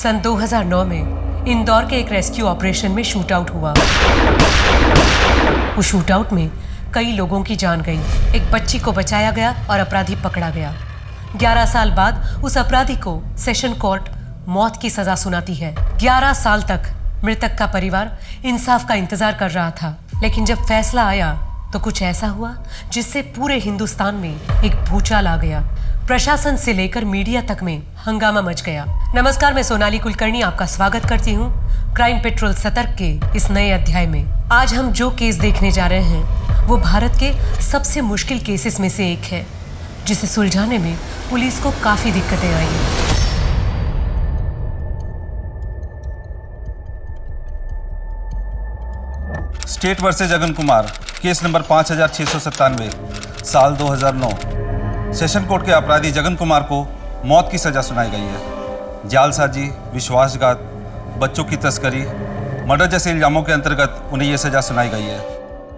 सन 2009 में इंदौर के एक रेस्क्यू ऑपरेशन में शूट आउट हुआ। उस शूट आउट में कई लोगों की जान गई, एक बच्ची को बचाया गया और अपराधी पकड़ा गया। 11 साल बाद उस अपराधी को सेशन कोर्ट मौत की सजा सुनाती है। 11 साल तक मृतक का परिवार इंसाफ का इंतजार कर रहा था, लेकिन जब फैसला आया तो कुछ ऐसा हुआ जिससे पूरे हिंदुस्तान में एक भूचाल आ गया। प्रशासन से लेकर मीडिया तक में हंगामा मच गया। नमस्कार, मैं सोनाली कुलकर्णी आपका स्वागत करती हूँ क्राइम पेट्रोल सतर्क के इस नए अध्याय में। आज हम जो केस देखने जा रहे हैं वो भारत के सबसे मुश्किल केसेस में से एक है, जिसे सुलझाने में पुलिस को काफी दिक्कतें आई। State versus Jagan Kumar, case number 5697, साल 2009। सेशन कोर्ट के अपराधी जगन कुमार को मौत की सजा सुनाई गई है। जालसाजी, विश्वासघात, बच्चों की तस्करी, मर्डर जैसे इल्जामों के अंतर्गत उन्हें यह सजा सुनाई गई है।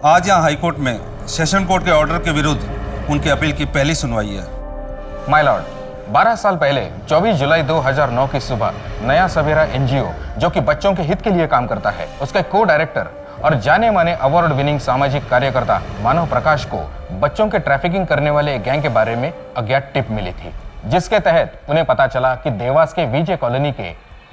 आज यहाँ हाईकोर्ट में सेशन कोर्ट के ऑर्डर के विरुद्ध उनकी अपील की पहली सुनवाई है। माय लॉर्ड, 12 साल पहले 24 जुलाई 2009 की सुबह नया सवेरा एनजीओ, जो कि बच्चों के हित के लिए काम करता है, उसके को डायरेक्टर और जाने माने अवार्ड विनिंग सामाजिक कार्यकर्ता मानव प्रकाश को बच्चों के ट्रैफिकिंग करने वाले एक गैंग के बारे में अज्ञात टिप मिली थी, जिसके तहत उन्हें पता चला कि देवास के विजय कॉलोनी के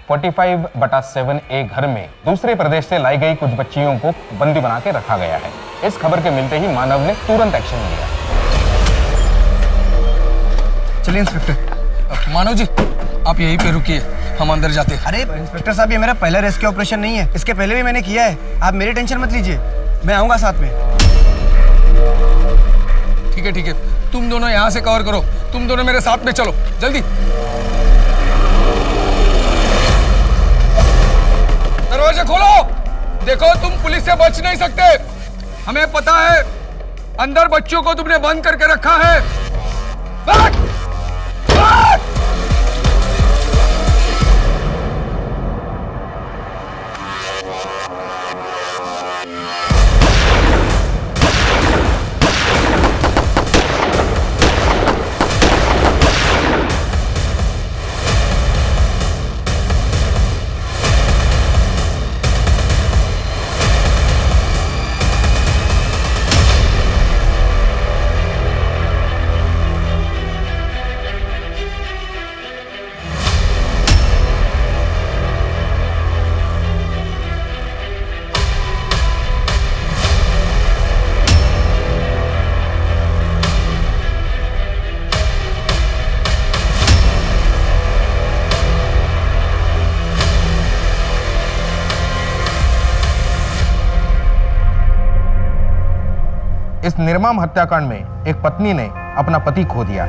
45/7A घर में दूसरे प्रदेश से लाई गई कुछ बच्चियों को बंदी बना के रखा गया है। इस खबर के मिलते ही मानव ने तुरंत एक्शन लिया। चलिए इंस्पेक्टर। मानव जी, आप यहीं पे रुकिए, हम अंदर जाते हैं। अरे इंस्पेक्टर साहब, ये मेरा पहला रेस्क्यू ऑपरेशन नहीं है, इसके पहले भी मैंने किया है। आप मेरी टेंशन मत लीजिए, मैं आऊंगा साथ में। ठीक है, तुम दोनों यहाँ से कवर करो, तुम दोनों मेरे साथ में चलो, जल्दी। दरवाजे खोलो। देखो, तुम पुलिस से बच नहीं सकते, हमें पता है अंदर बच्चों को तुमने बंद करके रखा है। भाग! भाग! इस निर्मम हत्याकांड में एक पत्नी ने अपना पति खो दिया।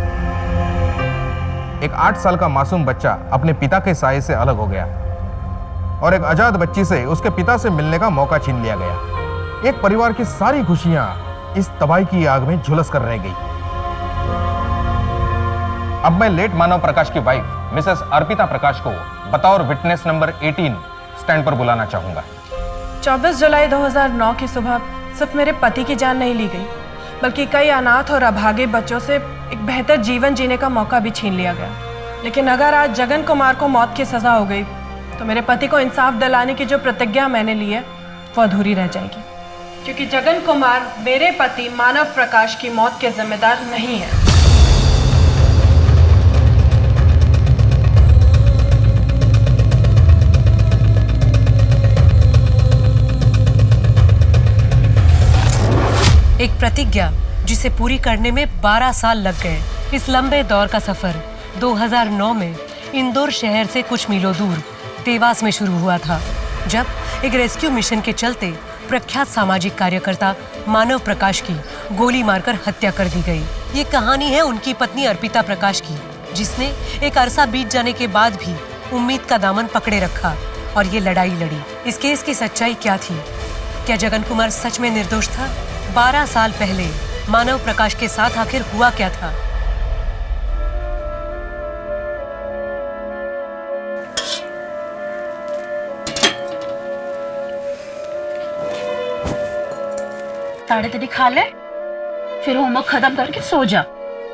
एक 8 साल का मासूम बच्चा अपने पिता के साये से अलग हो गया और एक आजाद बच्ची से उसके पिता से मिलने का मौका छीन लिया गया। एक परिवार की सारी खुशियां इस तबाही की आग में झुलस कर रह गई। अब मैं लेट मानव प्रकाश की वाइफ मिसेस अर्पिता प्रकाश को बतौर विटनेस नंबर 18 स्टैंड पर बुलाना चाहूंगा। 24 जुलाई 2009 की सुबह सिर्फ मेरे पति की जान नहीं ली गई, बल्कि कई अनाथ और अभागे बच्चों से एक बेहतर जीवन जीने का मौका भी छीन लिया गया। लेकिन अगर आज जगन कुमार को मौत की सजा हो गई तो मेरे पति को इंसाफ दिलाने की जो प्रतिज्ञा मैंने ली है वो अधूरी रह जाएगी, क्योंकि जगन कुमार मेरे पति मानव प्रकाश की मौत के जिम्मेदार नहीं है। एक प्रतिज्ञा जिसे पूरी करने में 12 साल लग गए। इस लंबे दौर का सफर 2009 में इंदौर शहर से कुछ मीलों दूर देवास में शुरू हुआ था, जब एक रेस्क्यू मिशन के चलते प्रख्यात सामाजिक कार्यकर्ता मानव प्रकाश की गोली मारकर हत्या कर दी गई। ये कहानी है उनकी पत्नी अर्पिता प्रकाश की, जिसने एक अरसा बीत जाने के बाद भी उम्मीद का दामन पकड़े रखा और ये लड़ाई लड़ी। इस केस की सच्चाई क्या थी? क्या जगन कुमार सच में निर्दोष था? 12 साल पहले मानव प्रकाश के साथ आखिर हुआ क्या था? साढ़े तेरी खा ले, फिर होमवर्क खत्म करके सो जा,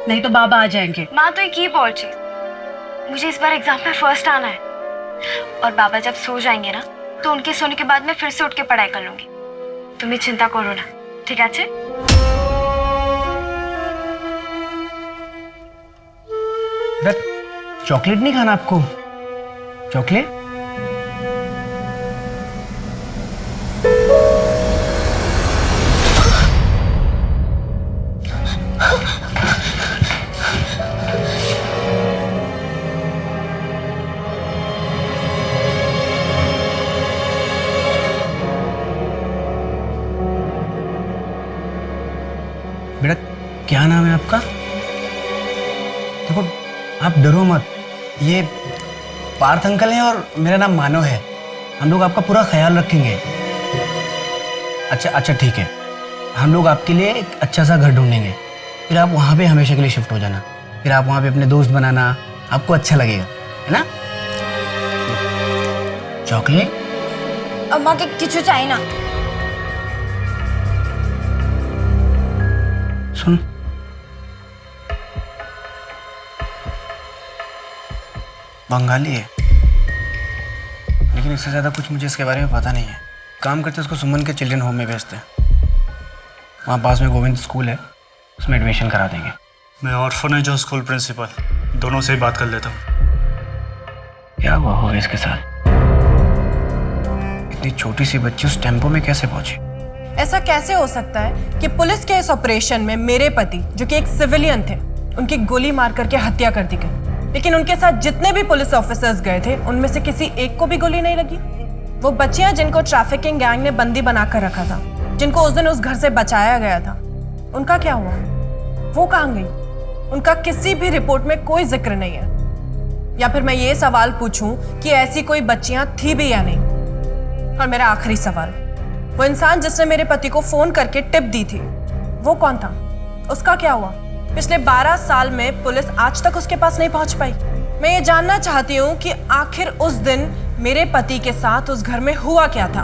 नहीं तो बाबा आ जाएंगे। माँ तो एक ही बोल चीज, मुझे इस बार एग्जाम में फर्स्ट आना है। और बाबा जब सो जाएंगे ना तो उनके सोने के बाद मैं फिर से उठ के पढ़ाई कर लूंगी। तुम्हें चिंता करो ना, ठीक है? चॉकलेट नहीं खाना आपको? चॉकलेट? बेटा क्या नाम है आपका? देखो आप डरो मत, ये पार्थ अंकल हैं और मेरा नाम मानव है। हम लोग आपका पूरा ख्याल रखेंगे। अच्छा ठीक है, हम लोग आपके लिए एक अच्छा सा घर ढूंढेंगे, फिर आप वहाँ पे हमेशा के लिए शिफ्ट हो जाना। फिर आप वहाँ पे अपने दोस्त बनाना, आपको अच्छा लगेगा, है ना? चॉकलेट? अम्मा के किचु चाहिए ना। सुन, बंगाली है, लेकिन इससे ज़्यादा कुछ मुझे इसके बारे में पता नहीं है। काम करते उसको सुमन के चिल्ड्रन होम में भेजते हैं। वहाँ पास में गोविंद स्कूल है, उसमें एडमिशन करा देंगे। मैं ऑर्फनेज और स्कूल प्रिंसिपल दोनों से ही बात कर लेता हूँ। क्या हुआ होगा इसके साथ? इतनी छोटी सी बच्ची उस टेम्पो में कैसे पहुंची? ऐसा कैसे हो सकता है कि पुलिस के इस ऑपरेशन में मेरे पति, जो कि एक सिविलियन थे, उनकी गोली मार करके हत्या कर दी गई, लेकिन उनके साथ जितने भी पुलिस ऑफिसर्स गए थे उनमें से किसी एक को भी गोली नहीं लगी? वो बच्चियां जिनको ट्रैफिकिंग गैंग ने बंदी बनाकर रखा था, जिनको उस दिन उस घर से बचाया गया था, उनका क्या हुआ? वो कहाँ गई? उनका किसी भी रिपोर्ट में कोई जिक्र नहीं है। या फिर मैं ये सवाल पूछूं कि ऐसी कोई बच्चियां थी भी या नहीं? और मेरा आखिरी सवाल, वो इंसान जिसने मेरे पति को फोन करके टिप दी थी, वो कौन था? उसका क्या हुआ? पिछले 12 साल में पुलिस आज तक उसके पास नहीं पहुंच पाई। मैं ये जानना चाहती हूँ कि आखिर उस दिन मेरे पति के साथ उस घर में हुआ क्या था।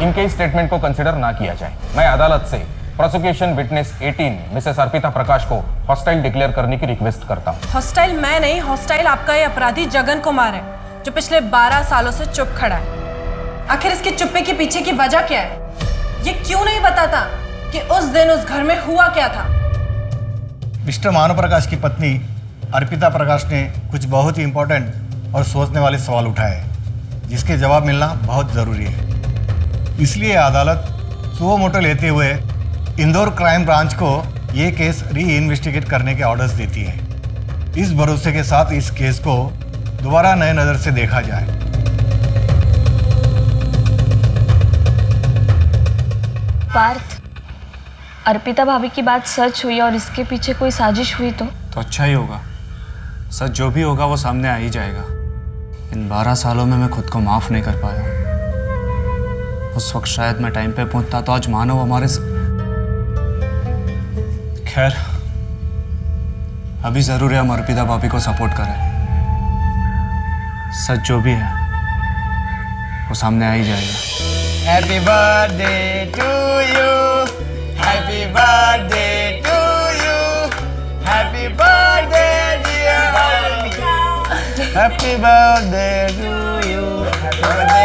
इनके स्टेटमेंट को कंसिडर ना किया जाए। मैं अदालत से प्रोसिक्यूशन विटनेस 18 मिसेस अर्पिता प्रकाश को हॉस्टाइल डिक्लेयर करने की रिक्वेस्ट करता हूँ। हॉस्टाइल मैं नहीं, हॉस्टाइल आपका ये अपराधी जगन कुमार है, जो पिछले 12 सालों से चुप खड़ा है। आखिर इसके चुप्पे के पीछे की वजह क्या है? ये क्यों नहीं बताता कि उस दिन उस घर में हुआ क्या था? मिस्टर मानव प्रकाश की पत्नी अर्पिता प्रकाश ने कुछ बहुत ही इम्पोर्टेंट और सोचने वाले सवाल उठाए, जिसके जवाब मिलना बहुत ज़रूरी है। इसलिए अदालत सुओ मोटो लेते हुए इंदौर क्राइम ब्रांच को ये केस री इन्वेस्टिगेट करने के ऑर्डर्स देती है, इस भरोसे के साथ इस केस को दोबारा नए नज़र से देखा जाए। पार्थ, अर्पिता भाभी की बात सच हुई और इसके पीछे कोई साजिश हुई तो अच्छा ही होगा। सच जो भी होगा वो सामने आ ही जाएगा। इन 12 सालों में मैं खुद को माफ़ नहीं कर पाया। उस वक्त शायद मैं टाइम पे पहुंचता तो आज मानव हमारे खैर, अभी ज़रूर है हम अर्पिता भाभी को सपोर्ट करें। सच जो भी है वो सामने आ ही जाएगा। Happy birthday to you, happy birthday to you, happy birthday dear happy birthday to you, happy birthday.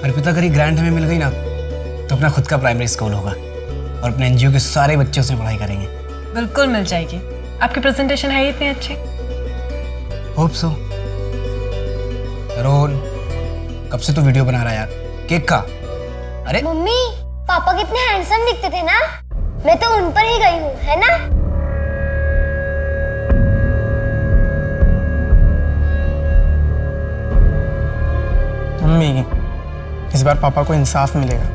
Arpita अगर ये ग्रांट हमें मिल गई ना तो अपना खुद का प्राइमरी स्कूल होगा और अपने एनजीओ के सारे बच्चों से पढ़ाई करेंगे। बिल्कुल मिल जाएगी। आपकी प्रेजेंटेशन है ही इतनी अच्छी। Hope so. रोहन, कब से तू वीडियो बना रहा है यार? केक का? अरे मम्मी, पापा कितने हैंडसम दिखते थे ना, मैं तो उन पर ही गई हूँ, है ना? मम्मी, इस बार पापा को इंसाफ मिलेगा,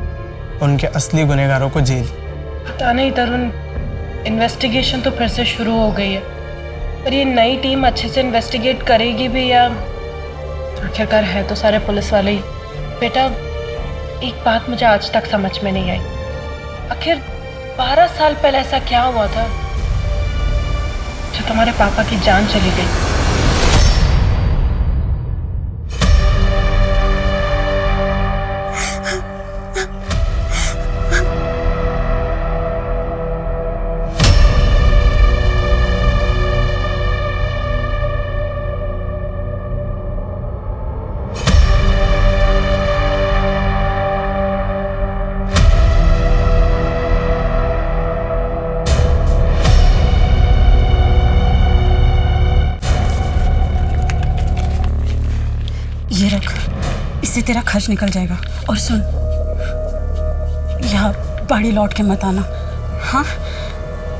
उनके असली गुनहगारों को जेल। पता नहीं तरुण, इन्वेस्टिगेशन तो फिर से शुरू हो गई है, पर ये नई टीम अच्छे से इन्वेस्टिगेट करेगी भी या आखिरकार है तो सारे पुलिस वाले ही। बेटा, एक बात मुझे आज तक समझ में नहीं आई, आखिर 12 साल पहले ऐसा क्या हुआ था जो तुम्हारे पापा की जान चली गई? तेरा खर्च निकल जाएगा। और सुन, यहाँ बाड़ी लौट के मत आना, हाँ?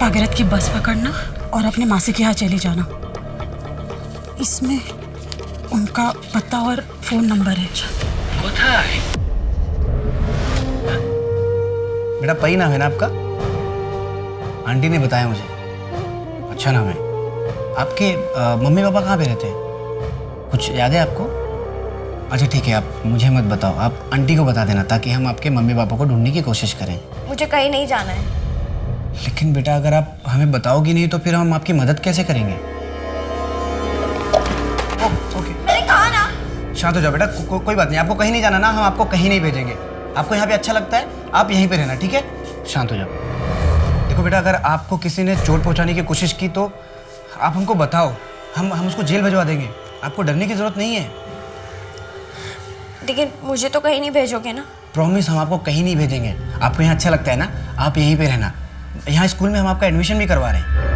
भागीरथ की बस पकड़ना और अपने मासी के यहाँ चली जाना। इसमें उनका पता और फोन नंबर है। बेटा पई नाम है ना आपका? आंटी ने बताया मुझे। अच्छा नाम है। आपके मम्मी पापा कहाँ पे रहते हैं? कुछ याद है आपको? अच्छा ठीक है, आप मुझे मत बताओ, आप आंटी को बता देना ताकि हम आपके मम्मी पापा को ढूंढने की कोशिश करें। मुझे कहीं नहीं जाना है। लेकिन बेटा अगर आप हमें बताओगी नहीं तो फिर हम आपकी मदद कैसे करेंगे? ओके, मैंने कहा ना। शांत हो जाओ बेटा, कोई बात नहीं, आपको कहीं नहीं जाना ना, हम आपको कहीं नहीं भेजेंगे। आपको यहाँ पे अच्छा लगता है, आप यहीं पे रहना, ठीक है? शांत हो जाओ। देखो बेटा, अगर आपको किसी ने चोट पहुँचाने की कोशिश की तो आप हमको बताओ, हम उसको जेल भिजवा देंगे। आपको डरने की जरूरत नहीं है। लेकिन मुझे तो कहीं नहीं भेजोगे ना? प्रॉमिस, हम आपको कहीं नहीं भेजेंगे। आपको यहाँ अच्छा लगता है ना, आप यहीं पे रहना। यहाँ स्कूल में हम आपका एडमिशन भी करवा रहे हैं।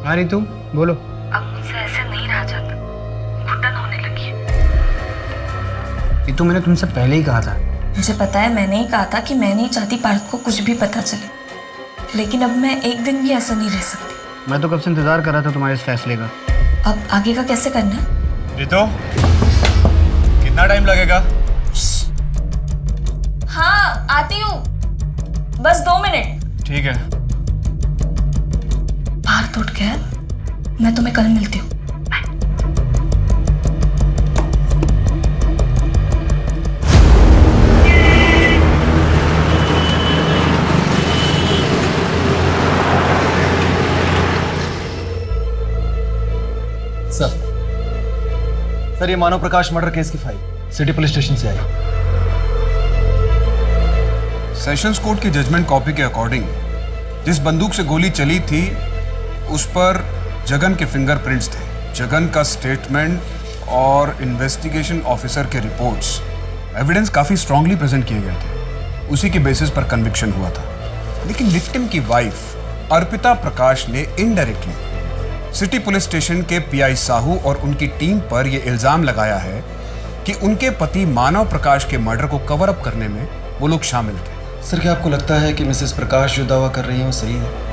हाँ रितु, बोलो। अब मुझसे ऐसे नहीं रहा जाता, घुटन होने लगी है। रितु, मैंने तुमसे पहले ही कहा था। मुझे पता है, मैंने ही कहा था कि मैं नहीं चाहती पार्थ को कुछ भी पता चले, लेकिन अब मैं एक दिन भी ऐसा नहीं रह सकती। मैं तो कब से इंतजार कर रहा था तुम्हारे इस फैसले का। अब आगे का कैसे करना है? रितु, कितना टाइम लगेगा? हाँ आती हूँ, बस 2 मिनट। ठीक है। पार्थ उठ गया, मैं तुम्हें कल मिलती हूँ। सर, ये मानव प्रकाश मर्डर केस की फाइल सिटी पुलिस स्टेशन से आई। सेशंस कोर्ट की जजमेंट कॉपी के अकॉर्डिंग जिस बंदूक से गोली चली थी उस पर जगन के फिंगरप्रिंट्स थे। जगन का स्टेटमेंट और इन्वेस्टिगेशन ऑफिसर के रिपोर्ट्स एविडेंस काफी स्ट्रांगली प्रेजेंट किए गए थे। उसी के बेसिस पर कन्विक्शन हुआ था। लेकिन विक्टिम की वाइफ अर्पिता प्रकाश ने इनडायरेक्टली सिटी पुलिस स्टेशन के पीआई साहू और उनकी टीम पर यह इल्जाम लगाया है कि उनके पति मानव प्रकाश के मर्डर को कवर अप करने में वो लोग शामिल थे। सर, क्या आपको लगता है कि मिसेस प्रकाश जो दावा कर रही है वो सही है?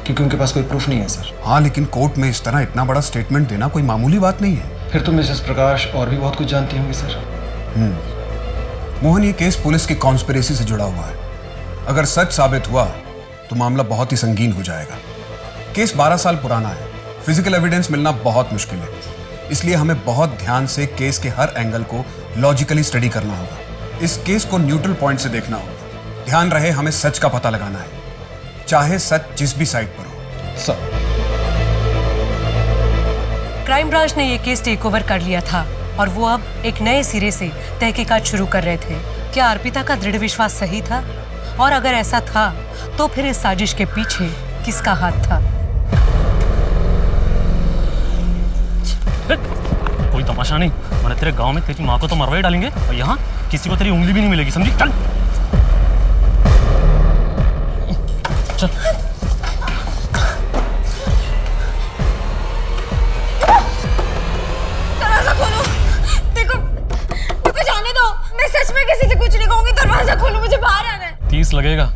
क्योंकि उनके पास कोई प्रूफ नहीं है सर। हाँ, लेकिन कोर्ट में इस तरह इतना बड़ा स्टेटमेंट देना कोई मामूली बात नहीं है। फिर तो मिसेस प्रकाश और भी बहुत कुछ जानती होंगी सर। मोहन, ये केस पुलिस की कॉन्स्पिरेसी से जुड़ा हुआ है। अगर सच साबित हुआ तो मामला बहुत ही संगीन हो जाएगा। केस 12 साल पुराना है, फिजिकल एविडेंस मिलना बहुत मुश्किल है। इसलिए हमें बहुत ध्यान से केस के हर एंगल को लॉजिकली स्टडी करना होगा। इस केस को न्यूट्रल पॉइंट से देखना होगा। ध्यान रहे, हमें सच का पता लगाना है, चाहे सच जिस भी साइड पर हो। सर, क्राइम ब्रांच ने ये केस टेक ओवर कर लिया था और वो अब एक नए सिरे से तहकीकात शुरू कर रहे थे। क्या अर्पिता का दृढ़ विश्वास सही था? और अगर ऐसा था तो फिर इस साजिश के पीछे किसका हाथ था? कोई तमाशा नहीं, मैंने तेरे गांव में तेरी माँ को तो मरवा ही डालेंगे और यहाँ किसी को तेरी उंगली भी नहीं मिलेगी, समझी? चल चल। दरवाजा खोलो। देखो जाने दो, मैं सच में किसी से कुछ नहीं कहूंगी। दरवाजा खोलो, मुझे बाहर आना है। 30 लगेगा,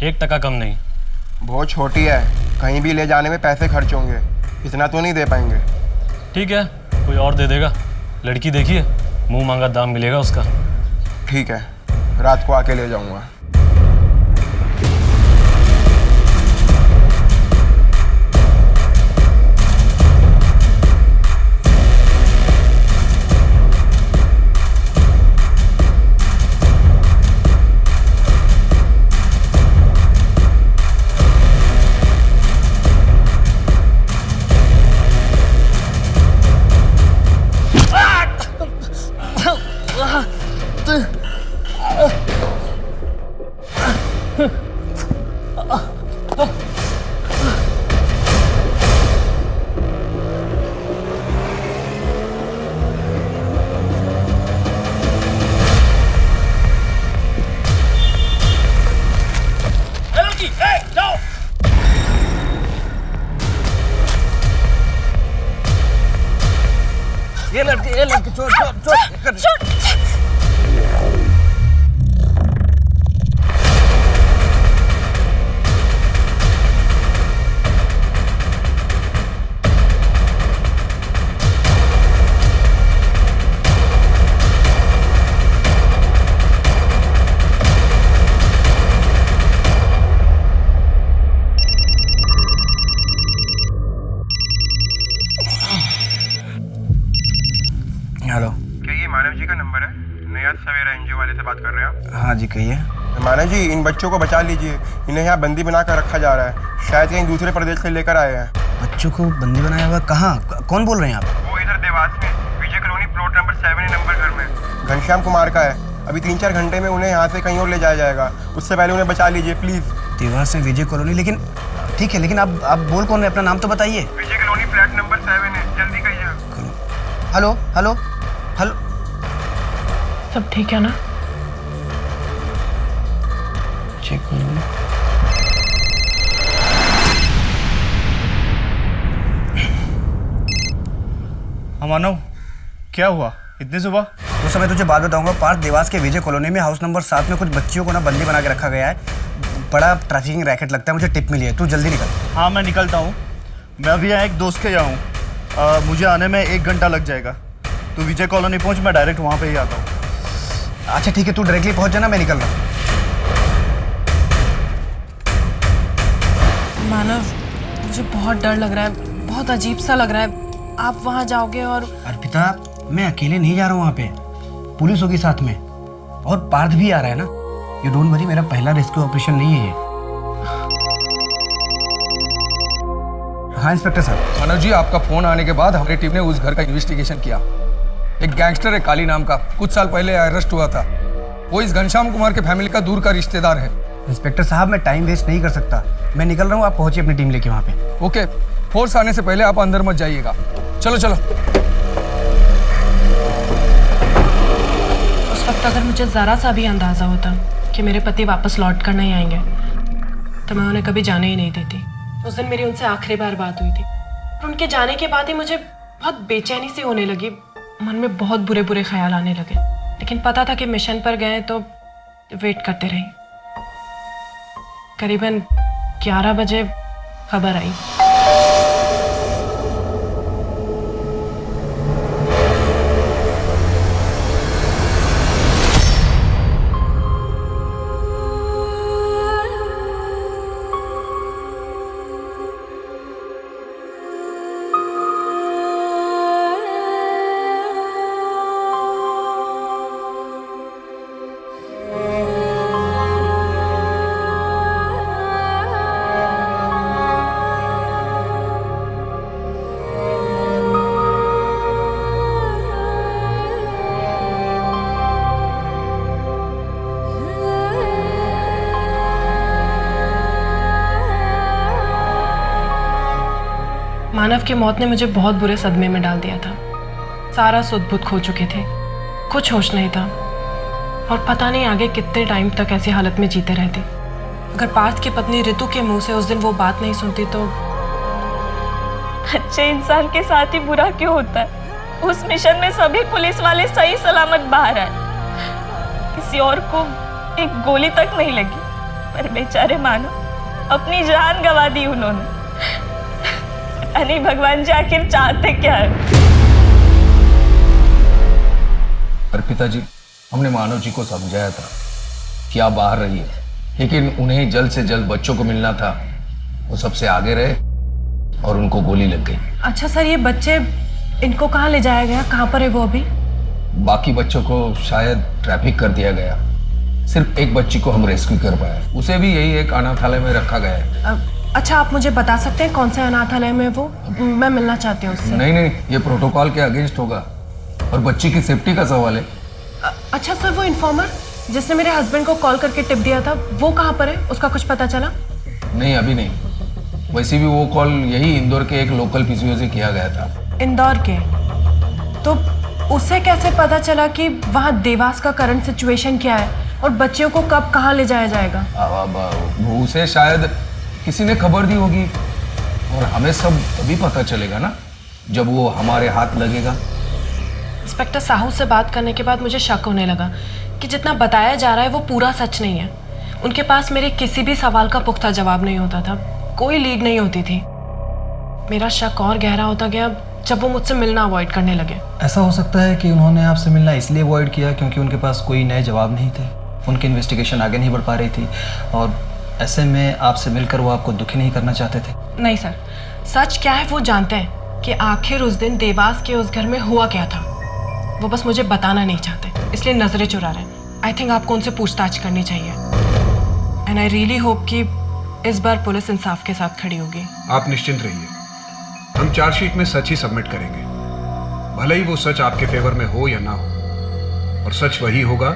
1 टका कम नहीं। बहुत छोटी है, कहीं भी ले जाने में पैसे खर्च होंगे, इतना तो नहीं दे पाएंगे। ठीक है, कोई और दे देगा। लड़की देखिए, मुंह मांगा दाम मिलेगा उसका। ठीक है, रात को आके ले जाऊंगा। सवेरा एनजीओ वाले से बात कर रहे हैं आप? हाँ जी कहिए। माना जी, इन बच्चों को बचा लीजिए, इन्हें यहाँ बंदी बना कर रखा जा रहा है, शायद कहीं दूसरे प्रदेश से लेकर आए हैं। बच्चों को बंदी बनाया हुआ? कहाँ? कौन बोल रहे हैं आप? वो इधर देवास में विजय कॉलोनी प्लॉट नंबर 7 नंबर घर में घनश्याम कुमार का है। अभी 3-4 घंटे में उन्हें यहाँ से कहीं और ले जाया जाएगा, उससे पहले उन्हें बचा लीजिए प्लीज। देवास में विजय कॉलोनी? लेकिन ठीक है, लेकिन आप बोल कौन रहे? अपना नाम तो बताइए। विजय कॉलोनी फ्लैट नंबर 7 है, जल्दी कहिए। हेलो हेलो हेलो, सब ठीक है ना? चेक करो। मानव, क्या हुआ इतनी सुबह? वो सब मैं तुझे बात बताऊंगा। पार्थ, देवास के विजय कॉलोनी में हाउस नंबर 7 में कुछ बच्चियों को ना बंदी बना के रखा गया है। बड़ा ट्रैफिकिंग रैकेट लगता है, मुझे टिप मिली है। तू जल्दी निकल। हाँ मैं निकलता हूँ। मैं अभी यहाँ एक दोस्त के यहाँ हूँ, मुझे आने में 1 घंटा लग जाएगा। तू विजय कॉलोनी पहुँच, मैं डायरेक्ट वहाँ पे ही आता हूँ। अच्छा ठीक है, तू डायरेक्टली पहुँच जाना, मैं निकल रहा हूँ। मानव, मुझे बहुत डर लग रहा है, बहुत अजीब सा लग रहा है। आप वहाँ जाओगे और... अर्पिता, मैं अकेले नहीं जा रहा हूँ वहाँ पे, पुलिस होगी साथ में, और पार्थ भी आ रहा है ना। यू डोंट वरी, मेरा पहला रेस्क्यू ऑपरेशन नहीं है ये। हाँ इंस्पेक्टर साहब। मनोज जी, आपका फोन आने के बाद हमारी टीम ने उस घर का इन्वेस्टिगेशन किया। एक गैंगस्टर है काली नाम का, कुछ साल पहले अरेस्ट हुआ था। वो इस घनश्याम कुमार के फैमिली का दूर का रिश्तेदार है। इंस्पेक्टर साहब, मैं टाइम वेस्ट नहीं कर सकता, मैं निकल रहा हूँ। आप पहुंचिए अपनी टीम लेके वहाँ पे। ओके, फोर्स आने से पहले आप अंदर मत जाइएगा। चलो चलो। उस वक्त अगर मुझे ज़रा सा भी अंदाज़ा होता कि मेरे पति वापस लौट कर नहीं आएंगे तो मैं उन्हें कभी जाने ही नहीं देती। उस दिन मेरी उनसे आखिरी बार बात हुई थी और उनके जाने के बाद ही मुझे बहुत बेचैनी सी होने लगी। मन में बहुत बुरे बुरे ख्याल आने लगे, लेकिन पता था कि मिशन पर गए तो वेट करते रही। करीबन 11 बजे खबर आई। मानव की मौत ने मुझे बहुत बुरे सदमे में डाल दिया था। सारा सुध-बुध खो चुके थे, कुछ होश नहीं था और पता नहीं आगे कितने टाइम तक ऐसी हालत में जीते रहते। अगर पार्थ की पत्नी ऋतु के मुंह से उस दिन वो बात नहीं सुनती तो... अच्छे इंसान के साथ ही बुरा क्यों होता है? उस मिशन में सभी पुलिस वाले सही सलामत बाहर आए, किसी और को एक गोली तक नहीं लगी, पर बेचारे मानव अपनी जान गंवा दी उन्होंने। नहीं भगवान जी आखिर चाहते क्या है? अर्पिता जी, हमने मानव जी को समझाया था कि आप बाहर रहिए, लेकिन उन्हें जल्द से जल्द बच्चों को मिलना था। वो सबसे आगे रहे और उनको गोली लग गई। अच्छा सर, ये बच्चे, इनको कहाँ ले जाया गया? कहाँ पर है वो अभी? बाकी बच्चों को शायद ट्रैफिक कर दिया गया। सिर्फ एक बच्ची को हम रेस्क्यू कर पाए, उसे भी यही एक अनाथालय में रखा गया है। अच्छा, आप मुझे बता सकते हैं कौन से अनाथालय में वो? मैं मिलना चाहती हूँ उससे। नहीं, ये प्रोटोकॉल के अगेंस्ट होगा और बच्ची की सेफ्टी का सवाल है। अच्छा सर, वो इन्फॉर्मर जिसने मेरे हस्बैंड को कॉल करके टिप दिया था, वो कहाँ पर है? उसका कुछ पता चला? नहीं, अभी नहीं। वैसे भी वो कॉल यही इंदौर के एक लोकल पीसीओ से किया गया था। इंदौर के? तो उसे कैसे पता चला कि वहाँ देवास का करंट सिचुएशन क्या है और बच्चियों को कब कहाँ ले जाया जाएगा? उसे शायद किसी ने खबर दी होगी और हमें सब तभी पता चलेगा ना जब वो हमारे हाथ लगेगा। इंस्पेक्टर साहू से बात करने के बाद मुझे शक होने लगा कि जितना बताया जा रहा है वो पूरा सच नहीं है। उनके पास मेरे किसी भी सवाल का पुख्ता जवाब नहीं होता था, कोई लीड नहीं होती थी। मेरा शक और गहरा होता गया जब वो मुझसे मिलना अवॉइड करने लगे। ऐसा हो सकता है कि उन्होंने आपसे मिलना इसलिए अवॉइड किया क्योंकि उनके पास कोई नए जवाब नहीं थे, उनकी इन्वेस्टिगेशन आगे नहीं बढ़ पा रही थी और ऐसे में आपसे मिलकर वो आपको दुखी नहीं करना चाहते थे। नहीं सर, सच क्या है वो जानते हैं कि आखिर उस दिन देवास के उस घर में हुआ क्या था। वो बस मुझे बताना नहीं चाहते, इसलिए नजरें चुरा रहे हैं। आई थिंक आपको उनसे पूछताछ करनी चाहिए। एंड आई रियली होप कि इस बार पुलिस इंसाफ के साथ खड़ी होगी। आप निश्चिंत रहिए, हम चार्जशीट में सच ही सबमिट करेंगे, भले ही वो सच आपके फेवर में हो या ना हो। और सच वही होगा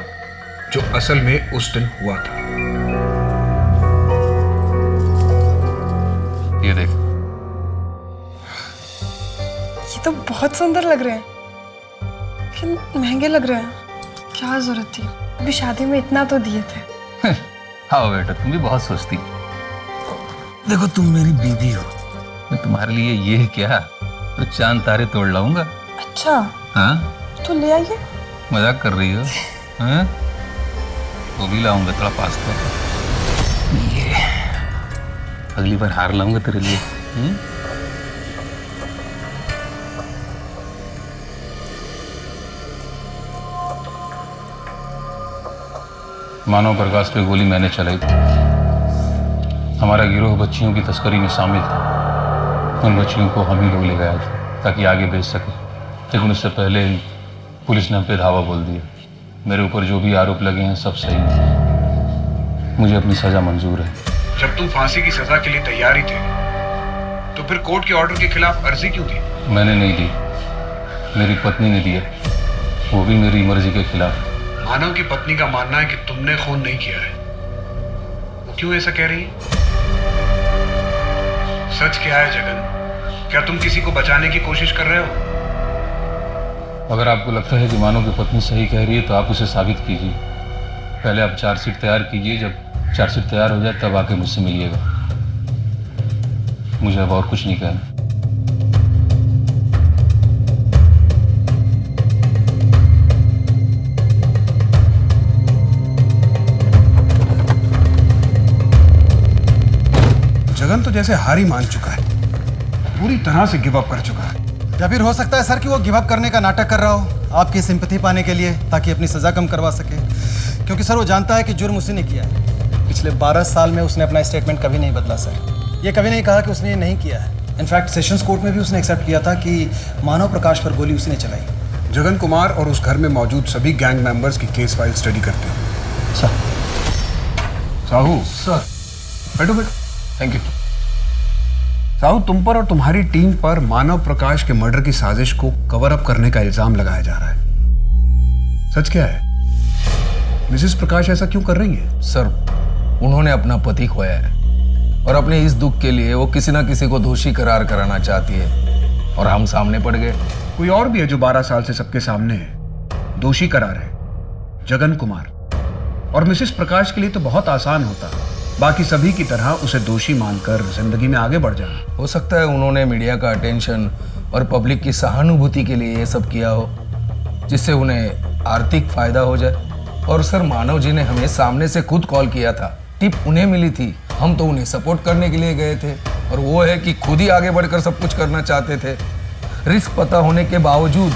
जो असल में उस दिन हुआ था। ये देख, ये तो बहुत सुंदर लग रहे हैं, लेकिन महंगे लग रहे हैं। क्या जरूरत थी, अभी शादी में इतना तो दिए थे। हाँ बेटा, तुम भी बहुत सोचती। देखो तुम मेरी बीवी हो, मैं तुम्हारे लिए ये क्या तो चांद तारे तोड़ लाऊंगा। अच्छा हाँ, तो ले आइए। मजाक कर रही हो? हाँ, वो भी लाऊंगा थोड़ा पास्ता। ये अगली बार हार लाऊंगा तेरे लिए। मानव प्रकाश पे गोली मैंने चलाई थी। हमारा गिरोह बच्चियों की तस्करी में शामिल था। उन बच्चियों को हम ही लोग ले गए थे ताकि आगे भेज सके, लेकिन उससे पहले ही पुलिस ने हम पे धावा बोल दिया। मेरे ऊपर जो भी आरोप लगे हैं सब सही है, मुझे अपनी सजा मंजूर है। जब तुम फांसी की सजा के लिए तैयार ही थे तो फिर कोर्ट के ऑर्डर के खिलाफ अर्जी क्यों दी? मैंने नहीं दी, मेरी पत्नी ने दिया, वो भी मेरी मर्जी के खिलाफ। मानव की पत्नी का मानना है कि तुमने खून नहीं किया है। वो क्यों ऐसा कह रही है? सच क्या है जगन? क्या तुम किसी को बचाने की कोशिश कर रहे हो? अगर आपको लगता है कि मानव की पत्नी सही कह रही है तो आप उसे साबित कीजिए। पहले आप चार्जशीट तैयार कीजिए, जब चार्जशीट तैयार हो जाए तब आके मुझसे मिलिएगा। मुझे अब और कुछ नहीं कहना। जगन तो जैसे हार ही मान चुका है, पूरी तरह से गिव अप कर चुका है। या फिर हो सकता है सर कि वो गिव अप करने का नाटक कर रहा हो आपकी सिंपैथी पाने के लिए, ताकि अपनी सज़ा कम करवा सके। क्योंकि सर वो जानता है कि जुर्म उसी ने किया है। पिछले 12 साल में उसने अपना स्टेटमेंट कभी नहीं बदला सर। ये कभी नहीं कहा कि उसने ये नहीं किया है। इनफैक्ट सेशंस कोर्ट में भी उसने एक्सेप्ट किया था कि मानव प्रकाश पर गोली उसने चलाई। जगन कुमार और उस घर में मौजूद सभी गैंग मेंबर्स की केस फाइल स्टडी करते हैं। सर। साहू सर। बैठो बैठो। Thank you. साहू, तुम पर और तुम्हारी टीम पर मानव प्रकाश के मर्डर की साजिश को कवर अप करने का इल्जाम लगाया जा रहा है। सच क्या है? मिसेस प्रकाश ऐसा क्यों कर रही है? सर, उन्होंने अपना पति खोया है और अपने इस दुख के लिए वो किसी ना किसी को दोषी करार कराना चाहती है और हम सामने पड़ गए। कोई और भी है जो 12 साल से सबके सामने है, दोषी करार है, जगन कुमार। और मिसेस प्रकाश के लिए तो बहुत आसान होता, बाकी सभी की तरह उसे दोषी मानकर जिंदगी में आगे बढ़ जाना। हो सकता है उन्होंने मीडिया का अटेंशन और पब्लिक की सहानुभूति के लिए ये सब किया हो, जिससे उन्हें आर्थिक फायदा हो जाए। और सर, मानव जी ने हमें सामने से खुद कॉल किया था, टिप उन्हें मिली थी, हम तो उन्हें सपोर्ट करने के लिए गए थे। और वो है कि खुद ही आगे बढ़कर सब कुछ करना चाहते थे, रिस्क पता होने के बावजूद।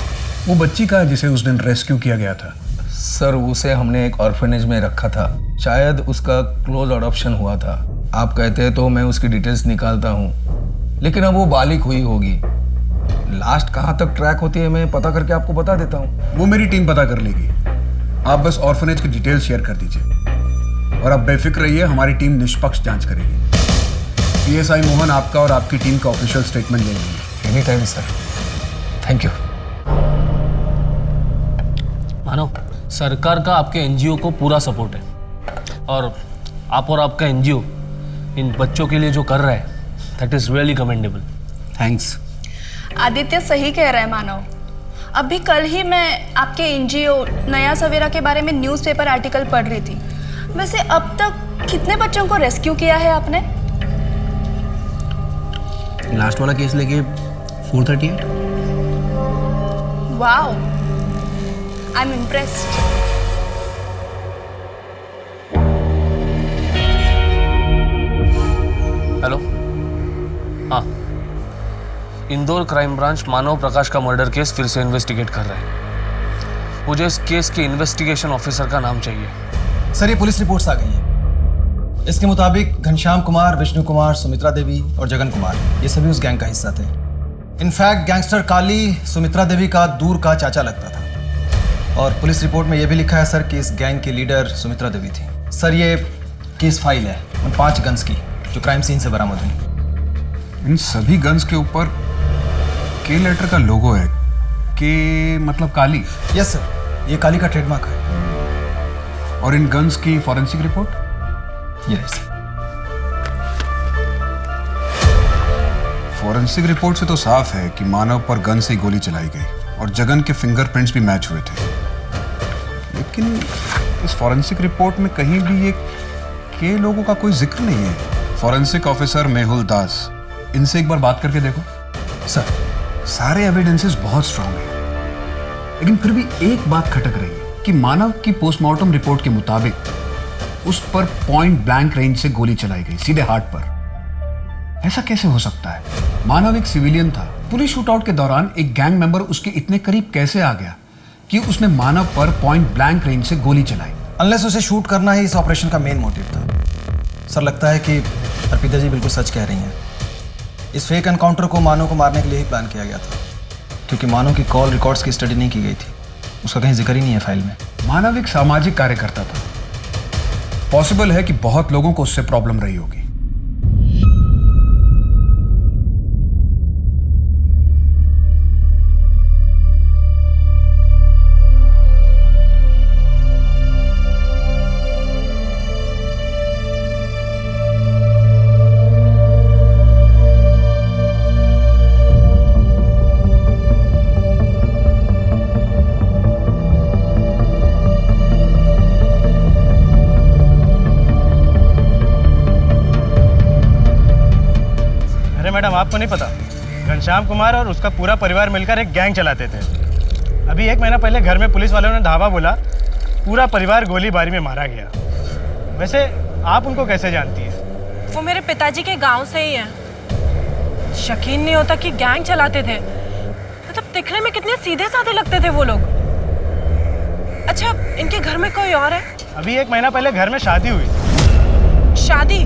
वो बच्ची का जिसे उस दिन रेस्क्यू किया गया था? सर, उसे हमने एक ऑर्फनेज में रखा था, शायद उसका क्लोज अडॉप्शन हुआ था। आप कहते हैं तो मैं उसकी डिटेल्स निकालता हूँ, लेकिन अब वो बालिग हुई होगी। लास्ट कहाँ तक ट्रैक होती है मैं पता करके आपको बता देता हूँ। वो मेरी टीम पता कर लेगी, आप बस ऑर्फनेज की डिटेल्स शेयर कर दीजिए। और अब बेफिक्र रहिए, हमारी टीम निष्पक्ष जांच करेगी। पीएसआई मोहन आपका और आपकी टीम का ऑफिशियल स्टेटमेंट ले लेंगे। Any time sir. Thank you. Manav, सरकार का आपके एनजीओ को पूरा सपोर्ट है और आप और आपका एनजीओ इन बच्चों के लिए जो कर रहा है, that is really commendable. Thanks. Aditya सही कह रहा है मानव। अभी कल ही मैं आपके एनजीओ नया सवेरा के बारे में न्यूज़पेपर आर्टिकल पढ़ रही थी। वैसे अब तक कितने बच्चों को रेस्क्यू किया है आपने? लास्ट वाला केस लेके 438। Wow, I am impressed. Hello, हाँ, इंदौर क्राइम ब्रांच मानव प्रकाश का मर्डर केस फिर से इन्वेस्टिगेट कर रहा है। मुझे इस केस के इन्वेस्टिगेशन ऑफिसर का नाम चाहिए। सर, ये पुलिस रिपोर्ट्स आ गई हैं। इसके मुताबिक घनश्याम कुमार, विष्णु कुमार, सुमित्रा देवी और जगन कुमार, ये सभी उस गैंग का हिस्सा थे। इनफैक्ट गैंगस्टर काली सुमित्रा देवी का दूर का चाचा लगता था। और पुलिस रिपोर्ट में यह भी लिखा है सर कि इस गैंग की लीडर सुमित्रा देवी थी। सर ये केस फाइल है उन 5 गन्स की जो क्राइम सीन से बरामद हुई। इन सभी गन्स के ऊपर के लेटर का लोगो है। के मतलब काली? यस सर, ये काली का ट्रेडमार्क है। और इन गन्स की forensic report? Yes. Forensic report से तो साफ है कि मानव पर गन से गोली चलाई गई और जगन के फिंगरप्रिंट्स भी मैच हुए थे। लेकिन इस फॉरेंसिक रिपोर्ट में कहीं भी ये के लोगों का कोई जिक्र नहीं है। फॉरेंसिक ऑफिसर मेहुल दास, इनसे एक बार बात करके देखो। सर, सारे एविडेंसेस बहुत स्ट्रांग हैं, लेकिन फिर भी एक बात खटक रही है कि मानव की पोस्टमार्टम रिपोर्ट के मुताबिक उस पर पॉइंट ब्लैंक रेंज से गोली चलाई गई, सीधे हार्ट पर। ऐसा कैसे हो सकता है? मानव एक सिविलियन था। पुलिस शूटआउट के दौरान एक गैंग मेंबर उसके इतने करीब कैसे आ गया कि उसने मानव पर पॉइंट ब्लैंक रेंज से गोली चलाई? अनलेस उसे शूट करना ही इस ऑपरेशन का मेन मोटिव था। सर, लगता है कि अर्पिता जी बिल्कुल सच कह रही हैं। इस फेक एनकाउंटर को मानव को मारने के लिए ही प्लान किया गया था, क्योंकि मानव की कॉल रिकॉर्ड्स की स्टडी नहीं की गई थी। उसका कहीं जिक्र ही नहीं है फाइल में। मानव एक सामाजिक कार्यकर्ता था। पॉसिबल है कि बहुत लोगों को उससे प्रॉब्लम रही होगी। मैडम, आपको नहीं पता, घनश्याम कुमार और उसका पूरा परिवार मिलकर एक गैंग चलाते थे। अभी 1 महीना पहले घर में पुलिस वालों ने धावा बोला, पूरा परिवार गोलीबारी में मारा गया। वैसे आप उनको कैसे जानती हैं? वो मेरे पिताजी के गांव से ही हैं। यकीन नहीं होता कि गैंग चलाते थे। मतलब दिखने में कितने सीधे साधे लगते थे वो लोग। अच्छा, इनके घर में कोई और है? अभी 1 महीना पहले घर में शादी हुई। शादी?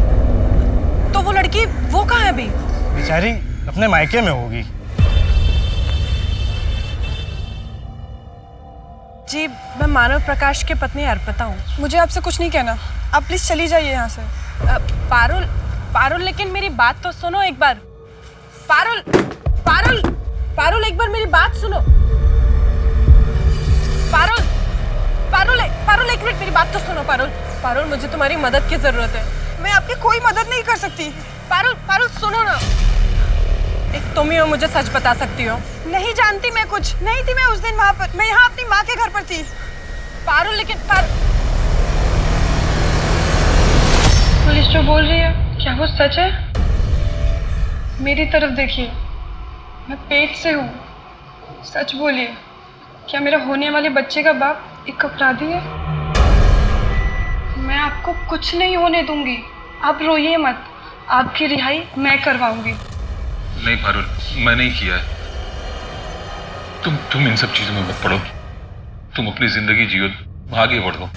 तो वो लड़की वो कहाँ है अभी? बेचारी अपने मायके में होगी। जी, मैं मानव प्रकाश की पत्नी अर्पिता हूँ। मुझे आपसे कुछ नहीं कहना, आप प्लीज चली जाइए यहाँ से। पारुल, लेकिन मेरी बात तो सुनो एक बार। पारुल, एक बार मेरी बात सुनो। पारुल, 1 मिनट मेरी बात तो सुनो। पारुल, मुझे तुम्हारी मदद की जरूरत है। मैं आपकी कोई मदद नहीं कर सकती। पारुल सुनो ना। एक तुम ही हो, मुझे सच बता सकती हो। नहीं जानती मैं कुछ। नहीं थी मैं उस दिन वहाँ पर। मैं यहाँ अपनी माँ के घर पर थी। पारुल, लेकिन पुलिस जो बोल रही है, क्या वो सच है? मेरी तरफ देखिए, मैं पेट से हूँ। सच बोलिए, क्या मेरा होने वाले बच्चे का बाप एक अपराधी है? मैं आपको कुछ नहीं होने दूंगी। आप रोइए मत, आपकी रिहाई मैं करवाऊंगी। नहीं पारुल, मैं नहीं किया है। तुम इन सब चीजों में मत पड़ो। तुम अपनी जिंदगी जियो, आगे बढ़ो।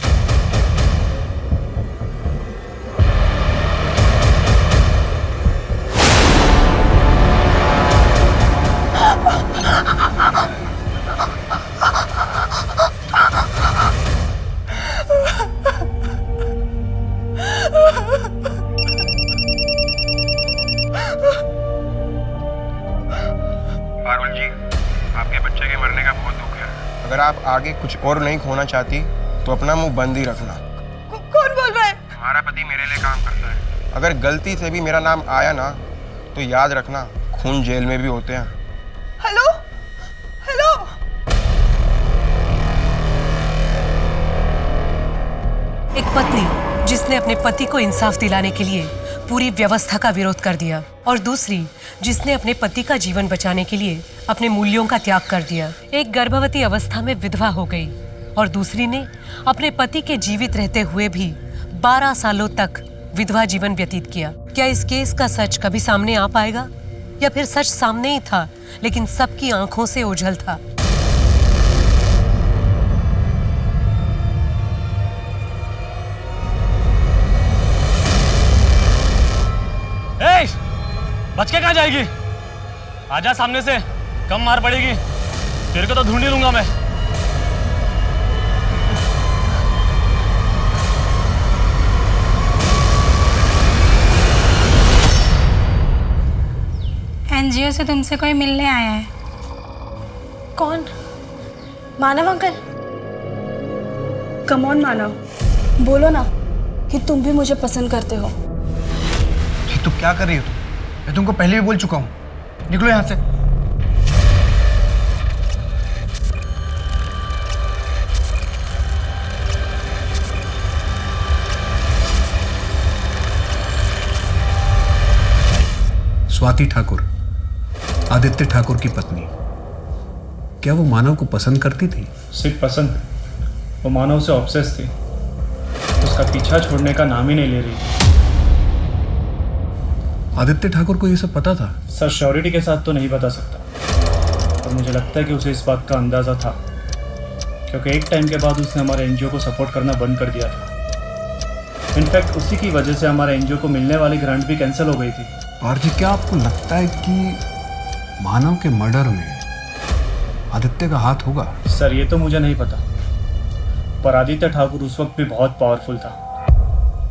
पारुल जी, आपके बच्चे के मरने का बहुत दुख है। अगर आप आगे कुछ और नहीं खोना चाहती तो अपना मुंह बंद ही रखना। कौन बोल रहा है? तुम्हारा पति मेरे लिए काम करता है। अगर गलती से भी मेरा नाम आया ना तो याद रखना, खून जेल में भी होते हैं। Hello hello. एक पत्नी जिसने अपने पति को इंसाफ दिलाने के लिए पूरी व्यवस्था का विरोध कर दिया, और दूसरी जिसने अपने पति का जीवन बचाने के लिए अपने मूल्यों का त्याग कर दिया। एक गर्भवती अवस्था में विधवा हो गई और दूसरी ने अपने पति के जीवित रहते हुए भी 12 सालों तक विधवा जीवन व्यतीत किया। क्या इस केस का सच कभी सामने आ पाएगा, या फिर सच सामने ही था लेकिन सबकी आंखों से ओझल था? बच के कहाँ जाएगी? आजा सामने से, कम मार पड़ेगी। तेरे को तो ढूंढ ही लूंगा मैं। सालों से तुमसे कोई मिलने आया है। कौन? मानव अंकल? कम ऑन मानव, बोलो ना कि तुम भी मुझे पसंद करते हो। ये तुम क्या कर रही हो? मैं तुमको पहले भी बोल चुका हूँ, निकलो यहाँ से। स्वाति ठाकुर, आदित्य ठाकुर की पत्नी, क्या वो मानव को पसंद करती थी? सिर्फ पसंद, वो मानव से ऑब्सेस थी। उसका पीछा छोड़ने का नाम ही नहीं ले रही। आदित्य ठाकुर को ये सब पता था? सर, श्योरिटी के साथ तो नहीं बता सकता, और मुझे लगता है कि उसे इस बात का अंदाज़ा था, क्योंकि एक टाइम के बाद उसने हमारे एनजीओ को सपोर्ट करना बंद कर दिया था। इनफैक्ट उसी की वजह से हमारे एनजीओ को मिलने वाली ग्रांट भी कैंसिल हो गई थी। आरजी, क्या आपको लगता है कि मानव के मर्डर में आदित्य का हाथ होगा? सर, ये तो मुझे नहीं पता, पर आदित्य ठाकुर उस वक्त भी बहुत पावरफुल था,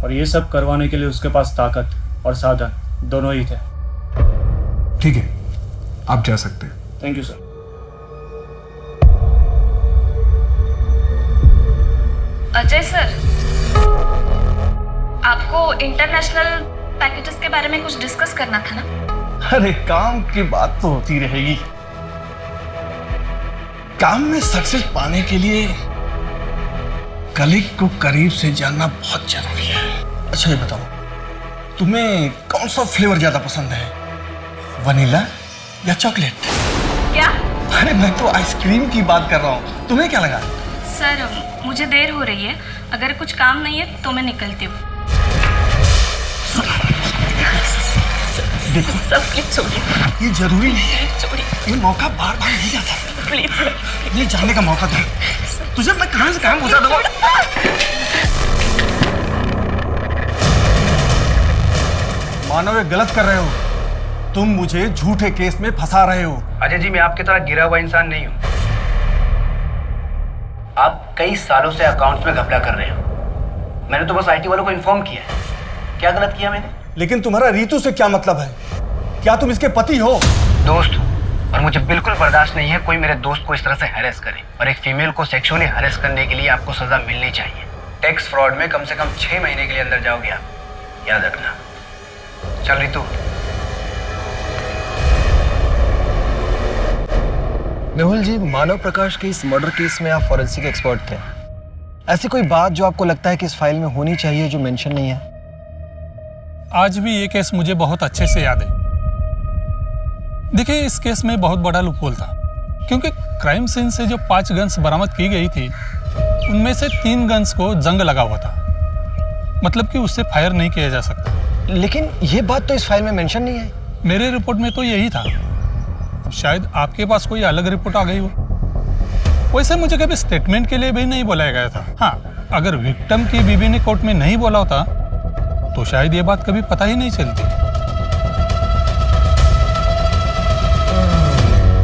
और ये सब करवाने के लिए उसके पास ताकत और साधन दोनों ही थे। ठीक है, आप जा सकते हैं। Thank you sir. Ajay sir, आपको इंटरनेशनल पैकेजेस के बारे में कुछ डिस्कस करना था ना? अरे काम की बात तो होती रहेगी। काम में सक्सेस पाने के लिए कलीग को करीब से जानना बहुत जरूरी है। अच्छा ये बताओ, तुम्हें कौन सा फ्लेवर ज्यादा पसंद है, वनीला या चॉकलेट? क्या? अरे मैं तो आइसक्रीम की बात कर रहा हूँ, तुम्हें क्या लगा? सर, मुझे देर हो रही है, अगर कुछ काम नहीं है तो मैं निकलती हूँ। देखो सब प्लीज छोड़िए। ये जरूरी नहीं है, छोड़िए। ये मौका बार बार नहीं आता। प्लीज सर, ये जानने का मौका दो, तुझे मैं कहां से काम बता दूंगा। मानव, ये गलत कर रहे हो, तुम मुझे झूठे केस में फंसा रहे हो। अजय जी, मैं आपकी तरह गिरा हुआ इंसान नहीं हूं। आप कई सालों से अकाउंट्स में घपला कर रहे हो। मैंने तो बस आईटी वालों को इन्फॉर्म किया है। क्या गलत किया मैंने? लेकिन तुम्हारा रीतू से क्या मतलब है? क्या तुम इसके पति हो? दोस्त हूं, और मुझे बिल्कुल बर्दाश्त नहीं है कोई मेरे दोस्त को इस तरह से हैरेस करे। और एक फीमेल को सेक्सुअली हैरेस करने के लिए आपको सजा मिलनी चाहिए। टैक्स फ्रॉड में कम से कम 6 महीने के लिए अंदर जाओगे आप, याद रखना। चल रीतू। मेहुल जी, मानव प्रकाश के इस मर्डर केस में आप फॉरेंसिक एक्सपर्ट थे। ऐसी कोई बात जो आपको लगता है कि इस फाइल में होनी चाहिए जो मेंशन नहीं है? आज भी ये केस मुझे बहुत अच्छे से याद है। देखिए, इस केस में बहुत बड़ा लूपहोल था, क्योंकि क्राइम सीन से जो 5 गन्स बरामद की गई थी, उनमें से 3 गन्स को जंग लगा हुआ था, मतलब कि उससे फायर नहीं किया जा सकता। लेकिन ये बात तो इस फाइल में मेंशन नहीं है। मेरे रिपोर्ट में तो यही था। अब शायद आपके पास कोई अलग रिपोर्ट आ गई हो। वैसे मुझे कभी स्टेटमेंट के लिए भी नहीं बुलाया गया था। हाँ, अगर विक्टिम की बीवी ने कोर्ट में नहीं बोला होता तो शायद ये बात कभी पता ही नहीं चलती।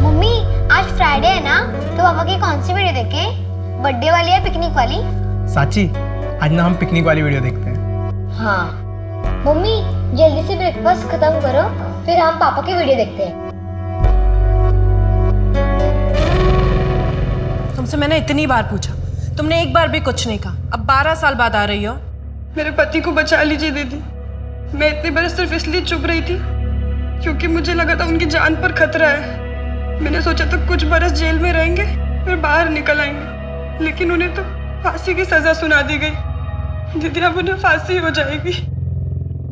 मम्मी, आज फ्राइडे है ना, तो पापा की कौन सी वीडियो देखें? बर्थडे वाली या पिकनिक वाली? साची, आज ना हम पिकनिक वाली वीडियो देखते हैं। हाँ। मम्मी, जल्दी से ब्रेकफास्ट खत्म करो, फिर हम पापा की वीडियो देखते हैं। तुमसे मैंने इतनी बार पूछा, तुमने एक बार भी कुछ नहीं कहा। अब 12 साल बाद आ रही हो। मेरे पति को बचा लीजिए दीदी। मैं इतने बरस सिर्फ इसलिए चुप रही थी क्योंकि मुझे लगा था उनकी जान पर खतरा है। मैंने सोचा था कुछ बरस जेल में रहेंगे फिर बाहर निकल आएंगे, लेकिन उन्हें तो फांसी की सजा सुना दी गई। दीदी, अब उन्हें फांसी हो जाएगी।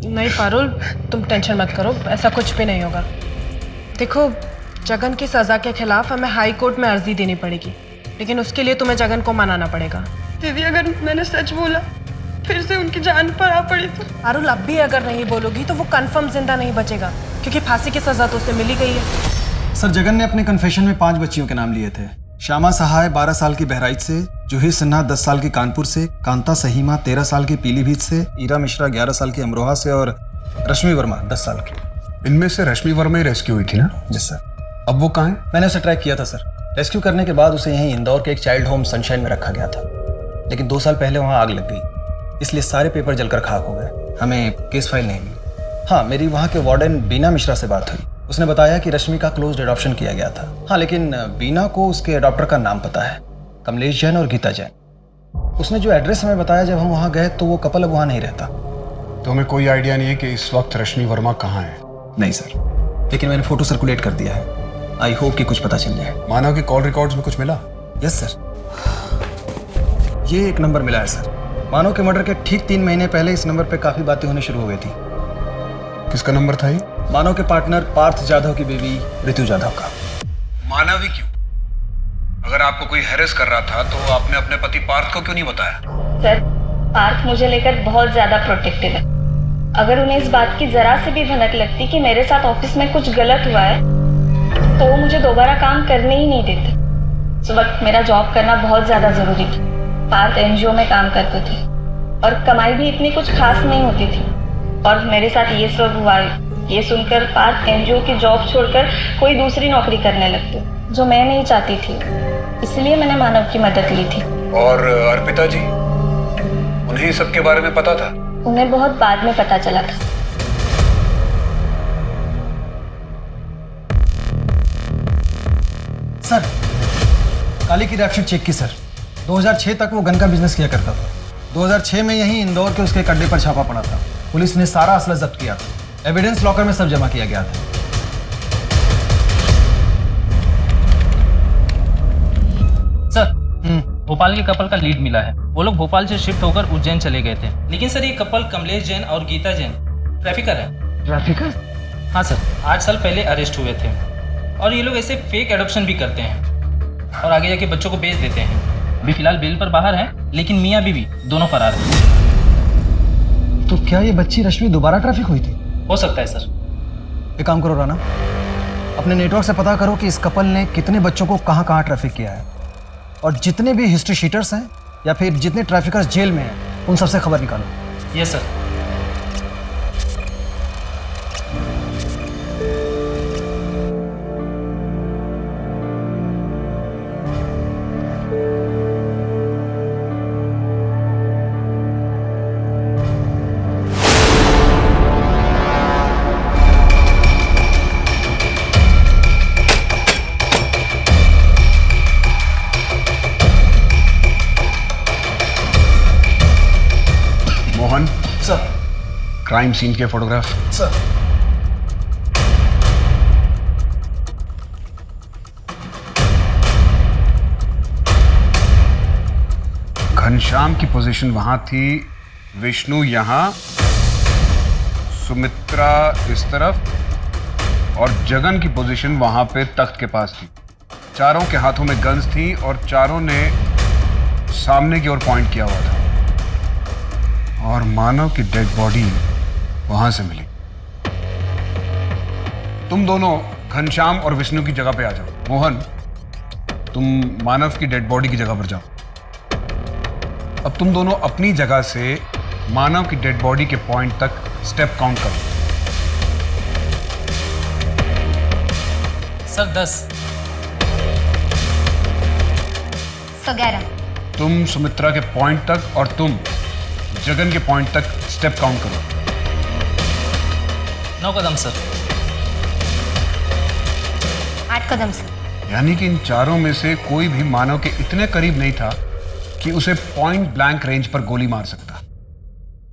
नहीं पारुल, तुम टेंशन मत करो, ऐसा कुछ भी नहीं होगा। देखो, जगन की सजा के खिलाफ हमें हाई कोर्ट में अर्जी देनी पड़ेगी, लेकिन उसके लिए तुम्हें जगन को मनाना पड़ेगा। दीदी, अगर मैंने सच बोला फिर से उनकी जान पर आ पड़ी तो? पारुल, अब भी अगर नहीं बोलोगी तो वो कंफर्म जिंदा नहीं बचेगा, क्योंकि फांसी की सजा तो उसे मिली गई है। सर, जगन ने अपने कन्फेशन में 5 बच्चियों के नाम लिए थे। श्यामा सहाय 12 साल की बहराइच से, जूही सिन्हा 10 साल की कानपुर से, कांता सहीमा 13 साल की पीलीभीत से, ईरा मिश्रा 11 साल की अमरोहा से और रश्मि वर्मा 10 साल की। इनमें से रश्मि वर्मा ही रेस्क्यू हुई थी ना? जी सर। अब वो कहाँ है? मैंने उसे ट्रैक किया था सर। रेस्क्यू करने के बाद उसे यहीं इंदौर के एक चाइल्ड होम सनशाइन में रखा गया था, लेकिन 2 साल पहले वहाँ आग लग गई, इसलिए सारे पेपर जलकर खाक हो गए। हमें केस फाइल नहीं मिली। हाँ, मेरी वहाँ के वार्डन बीना मिश्रा से बात हुई। उसने बताया कि रश्मि का क्लोज्ड एडॉप्शन किया गया था। हाँ, लेकिन बीना को उसके एडॉप्टर का नाम पता है, कमलेश जैन और गीता जैन। उसने जो एड्रेस हमें बताया जब हम वहाँ गए तो वो कपल अब वहाँ नहीं रहता। तो हमें कोई आइडिया नहीं है कि इस वक्त रश्मि वर्मा कहाँ है? नहीं सर, लेकिन मैंने फोटो सर्कुलेट कर दिया है। आई होप कि कुछ पता चल जाए। मानव की कॉल रिकॉर्ड्स में कुछ मिला? यस सर, ये एक नंबर मिला है सर। मानव के मर्डर के ठीक 3 महीने पहले इस नंबर पे काफी बातें होनी शुरू हो गई थी। किसका नंबर था ये? मानव के पार्टनर पार्थ जाधव की बीवी ऋतु जाधव का। मानव ही क्यों? अगर आपको कोई हैरेस कर रहा था तो आपने अपने पति पार्थ को क्यों नहीं बताया? सर, पार्थ मुझे लेकर बहुत ज्यादा प्रोटेक्टिव है। अगर उन्हें इस बात की जरा से भी भनक लगती कि मेरे साथ ऑफिस में कुछ गलत हुआ है तो वो मुझे दोबारा काम करने ही नहीं देते। उस वक्त मेरा जॉब करना बहुत ज्यादा जरूरी था। पार्थ एनजीओ में काम करते थे और कमाई भी इतनी कुछ खास नहीं होती थी, और मेरे साथ ये सब हुआ ये सुनकर पार्थ एनजीओ की जॉब छोड़कर कोई दूसरी नौकरी करने लगते, जो मैं नहीं चाहती थी। इसलिए मैंने मानव की मदद ली थी। और अर्पिता जी, उन्हें सब के बारे में पता था? उन्हें बहुत बाद में पता चला था। सर, काली की रैपशीट चेक की सर। 2006 तक वो गन का बिजनेस किया करता था। 2006 में यहीं इंदौर के उसके अड्डे पर छापा पड़ा था। पुलिस ने सारा असला जब्त किया था। एविडेंस लॉकर में सब जमा किया गया था। सर, भोपाल के कपल का लीड मिला है। वो लोग भोपाल से शिफ्ट होकर उज्जैन चले गए थे। लेकिन सर, ये कपल कमलेश जैन और गीता जैन ट्रैफिकर है। ट्रैफिकर? हाँ सर, 8 साल पहले अरेस्ट हुए थे। और ये लोग ऐसे फेक एडॉप्शन भी करते हैं और आगे जाके बच्चों को बेच देते हैं। अभी फिलहाल बेल पर बाहर है, लेकिन मियाँ बीवी दोनों फरार हैं। तो क्या ये बच्ची रश्मि दोबारा ट्रैफिक हुई थी? हो सकता है सर। एक काम करो राना, अपने नेटवर्क से पता करो कि इस कपल ने कितने बच्चों को कहाँ कहाँ ट्रैफिक किया है, और जितने भी हिस्ट्री शीटर्स हैं या फिर जितने ट्रैफिकर्स जेल में हैं उन सबसे खबर निकालो। Yes sir. Mohan sir. Crime scene के फोटोग्राफ। सर। घनश्याम की पोजीशन वहां थी, विष्णु यहां, सुमित्रा इस तरफ और जगन की पोजीशन वहां पे तख्त के पास थी। चारों के हाथों में गन्स थी और चारों ने सामने की ओर पॉइंट किया हुआ था। और मानव की डेड बॉडी वहां से मिली। तुम दोनों घनश्याम और विष्णु की जगह पे आ जाओ। मोहन, तुम मानव की डेड बॉडी की जगह पर जाओ। अब तुम दोनों अपनी जगह से मानव की डेड बॉडी के पॉइंट तक स्टेप काउंट करो। सर 10। 11। तुम सुमित्रा के पॉइंट तक और तुम जगन के पॉइंट तक स्टेप काउंट करो। 9 कदम सर। 8 कदम सर। यानी कि इन चारों में से कोई भी मानव के इतने करीब नहीं था कि उसे पॉइंट ब्लैंक रेंज पर गोली मार सकता।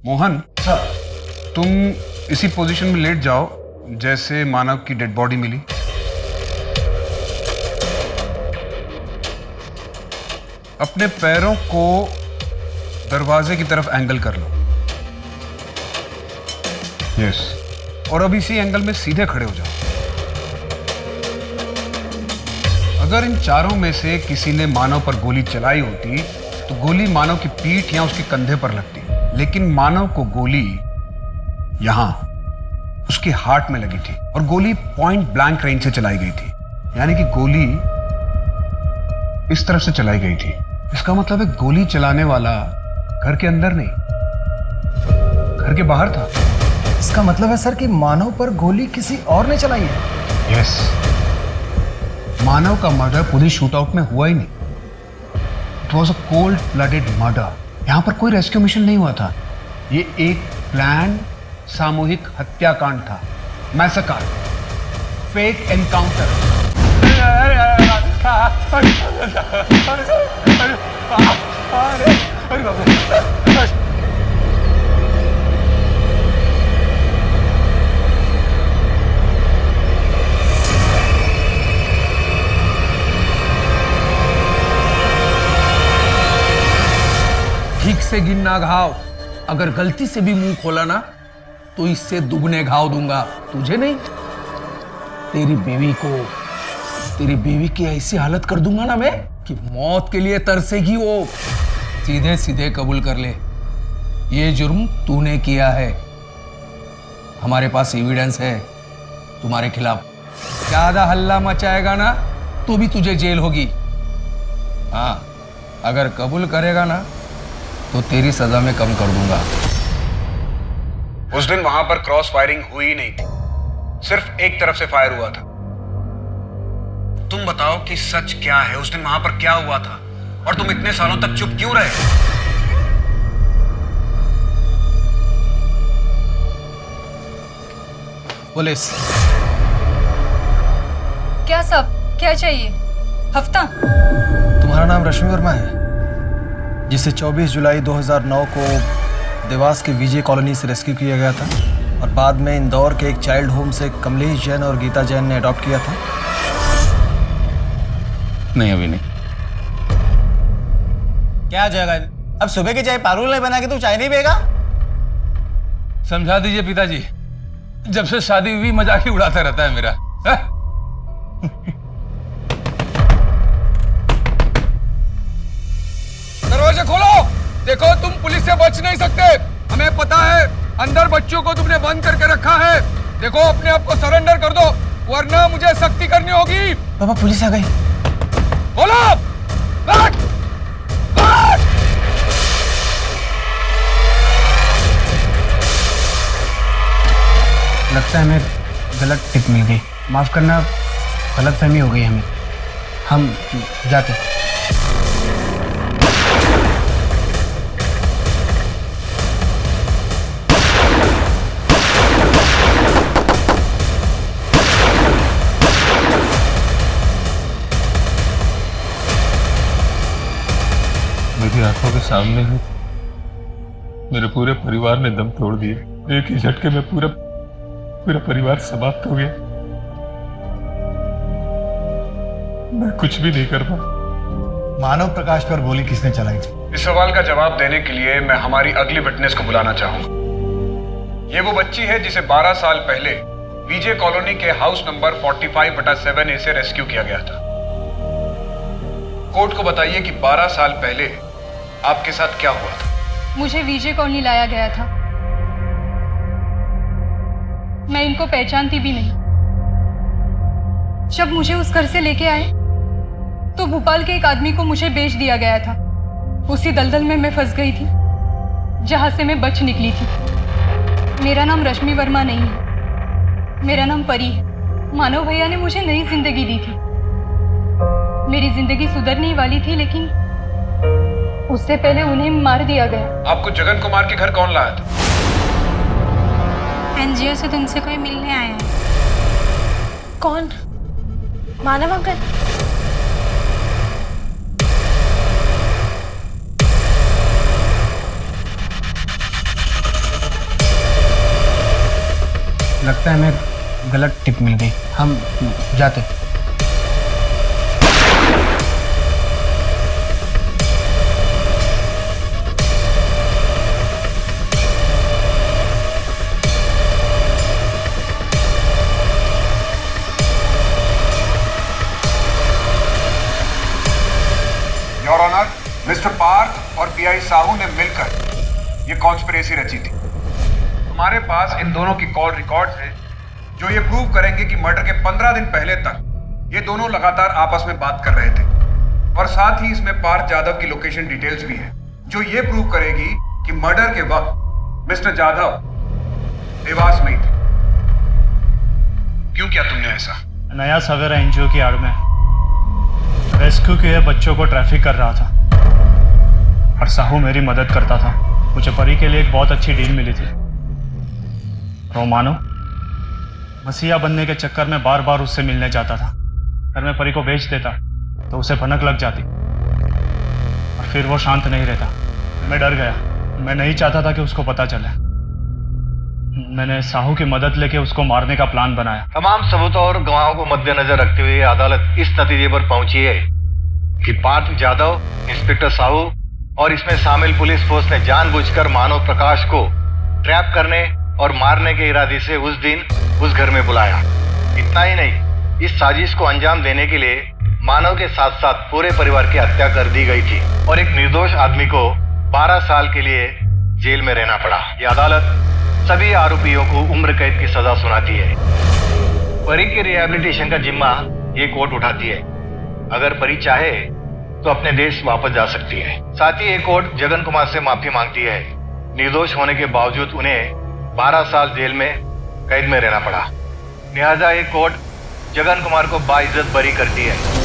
मोहन सर, तुम इसी पोजीशन में लेट जाओ जैसे मानव की डेड बॉडी मिली। अपने पैरों को दरवाजे की तरफ एंगल कर लो। यस, और अब इसी एंगल में सीधे खड़े हो जाओ। अगर इन चारों में से किसी ने मानव पर गोली चलाई होती तो गोली मानव की पीठ या उसके कंधे पर लगती, लेकिन मानव को गोली यहां उसके हार्ट में लगी थी और गोली पॉइंट ब्लैंक रेंज से चलाई गई थी। यानी कि गोली इस तरफ से चलाई गई थी। इसका मतलब है गोली चलाने वाला घर के अंदर नहीं, घर के बाहर था। इसका मतलब है सर कि मानव पर गोली किसी और ने चलाई है। यस, मानव का मर्डर पुलिस शूटआउट में हुआ ही नहीं। It was a cold blooded murder. यहां पर कोई रेस्क्यू मिशन नहीं हुआ था। ये एक प्लान सामूहिक हत्याकांड था, मैसेकर। Fake encounter. ठीक से गिनना घाव, अगर गलती से भी मुंह खोला ना तो इससे दुगने घाव दूंगा, तुझे नहीं तेरी बीवी की ऐसी हालत कर दूंगा ना मैं कि मौत के लिए तरसेगी वो। सीधे सीधे कबूल कर ले, ये जुर्म तूने किया है, हमारे पास एविडेंस है तुम्हारे खिलाफ। ज्यादा हल्ला मचाएगा ना तो भी तुझे जेल होगी। हाँ, अगर कबूल करेगा ना तो तेरी सजा में कम कर दूंगा। उस दिन वहां पर क्रॉस फायरिंग हुई नहीं थी, सिर्फ एक तरफ से फायर हुआ था। तुम बताओ कि सच क्या है, उस दिन वहां पर क्या हुआ था और तुम इतने सालों तक चुप क्यों रहे? पुलिस। क्या सब क्या चाहिए? हफ्ता? तुम्हारा नाम रश्मि वर्मा है, जिसे 24 जुलाई 2009 को देवास के विजय कॉलोनी से रेस्क्यू किया गया था और बाद में इंदौर के एक चाइल्ड होम से कमलेश जैन और गीता जैन ने अडॉप्ट किया था। नहीं, अभी नहीं। क्या जगन, अब सुबह की चाय पारुल नहीं बना के तू चाय नहीं पिएगा? समझा दीजिए पिताजी, जब से शादी हुई मजाक ही उड़ाता रहता है मेरा। दरवाजे खोलो, देखो तुम पुलिस से बच नहीं सकते, हमें पता है अंदर बच्चों को तुमने बंद करके रखा है। देखो अपने आप को सरेंडर कर दो वरना मुझे सख्ती करनी होगी। पापा पुलिस आ गई। बोलो। बैठ! बैठ! लगता है हमें गलत टिप मिल गई, माफ करना, गलतफहमी हो गई हमें, हम जाते। मेरी आंखों के सामने ही मेरे पूरे परिवार ने दम तोड़ दिए। एक ही झटके में पूरा परिवार समाप्त हो गया। मैं कुछ भी नहीं कर पाया। मानव प्रकाश पर गोली किसने चलाई? इस सवाल का जवाब देने के लिए मैं हमारी अगली विटनेस को बुलाना चाहूंगा। ये वो बच्ची है जिसे 12 साल पहले विजय कॉलोनी के हाउस नंबर 45/7A से रेस्क्यू किया गया था। कोर्ट को बताइए कि 12 साल पहले आपके साथ क्या हुआ था? मुझे विजय कॉलोनी लाया गया था, मैं इनको पहचानती भी नहीं। जब मुझे उस घर से लेके आए तो भोपाल के एक आदमी को मुझे बेच दिया गया था। उसी दलदल में मैं फंस गई थी जहां से मैं बच निकली थी। मेरा नाम रश्मि वर्मा नहीं है, मेरा नाम परी है। मानव भैया ने मुझे नई जिंदगी दी थी, मेरी जिंदगी सुधरने वाली थी, लेकिन उससे पहले उन्हें मार दिया गया। आपको जगन कुमार के घर कौन लाया था? एनजीओ से तुमसे कोई मिलने आया है। कौन? मानव अंकल? लगता है हमें गलत टिप मिल गई, हम जाते। योर ऑनर, मिस्टर पार्थ और पीआई साहू ने मिलकर ये कॉन्स्पिरेसी रची थी। हमारे पास इन दोनों की कॉल रिकॉर्ड्स हैं जो ये प्रूव करेंगे कि मर्डर के 15 दिन पहले तक ये दोनों लगातार आपस में बात कर रहे थे। और साथ ही इसमें पार्थ यादव की लोकेशन डिटेल्स भी है जो ये प्रूव करेगी कि मर्डर के वक्त मिस्टर यादव देवास में ही थे। क्यों किया तुमने ऐसा? नया सवेरा एनजीओ की आड़ में रेस्क्यू किए बच्चों को ट्रैफिक कर रहा था और साहू मेरी मदद करता था। मुझे परी के लिए एक बहुत अच्छी डील मिली थी। तो मानो मसीहा बनने के चक्कर में बार बार उससे मिलने जाता था। अगर मैं परी को बेच देता तो उसे भनक लग जाती और फिर वो शांत नहीं रहता। मैं डर गया, मैं नहीं चाहता था कि उसको पता चले। मैंने साहू की मदद लेके उसको मारने का प्लान बनाया। तमाम सबूतों और गवाहों को मद्देनजर रखते हुए अदालत इस नतीजे पर पहुंची है कि पार्थ यादव, इंस्पेक्टर साहू और इसमें शामिल पुलिस फोर्स ने जानबूझकर मानव प्रकाश को ट्रैप करने और मारने के इरादे से उस दिन उस घर में बुलाया। इतना ही नहीं, इस साजिश को अंजाम देने के लिए मानव के साथ साथ पूरे परिवार की हत्या कर दी गई थी और एक निर्दोष आदमी को 12 साल के लिए जेल में रहना पड़ा। ये अदालत सभी आरोपियों को उम्र कैद की सजा सुनाती है। परी के रिहैबिलिटेशन का जिम्मा ये कोर्ट उठाती है। अगर परी चाहे तो अपने देश वापस जा सकती है। साथ ही ये कोर्ट जगन कुमार से माफी मांगती है। निर्दोष होने के बावजूद उन्हें 12 साल जेल में कैद में रहना पड़ा। लिहाजा ये कोर्ट जगन कुमार को बाइज्जत बरी करती है।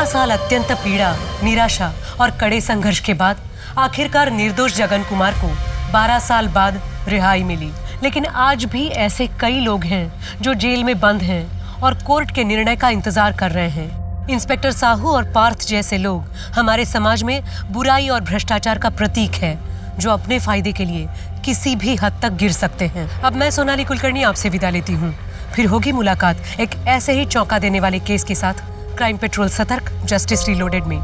साल अत्यंत पीड़ा, निराशा और कड़े संघर्ष के बाद आखिरकार निर्दोष जगन कुमार को 12 साल बाद रिहाई मिली। लेकिन आज भी ऐसे कई लोग हैं जो जेल में बंद हैं और कोर्ट के निर्णय का इंतजार कर रहे हैं। इंस्पेक्टर साहू और पार्थ जैसे लोग हमारे समाज में बुराई और भ्रष्टाचार का प्रतीक है, जो अपने फायदे के लिए किसी भी हद तक गिर सकते हैं। अब मैं सोनाली कुलकर्णी आपसे विदा लेती हूँ। फिर होगी मुलाकात एक ऐसे ही चौंका देने वाले केस के साथ क्राइम पेट्रोल सतर्क, जस्टिस रीलोडेड में।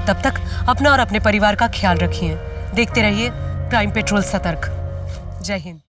तब तक अपना और अपने परिवार का ख्याल रखिए। देखते रहिए क्राइम पेट्रोल सतर्क। जय हिंद।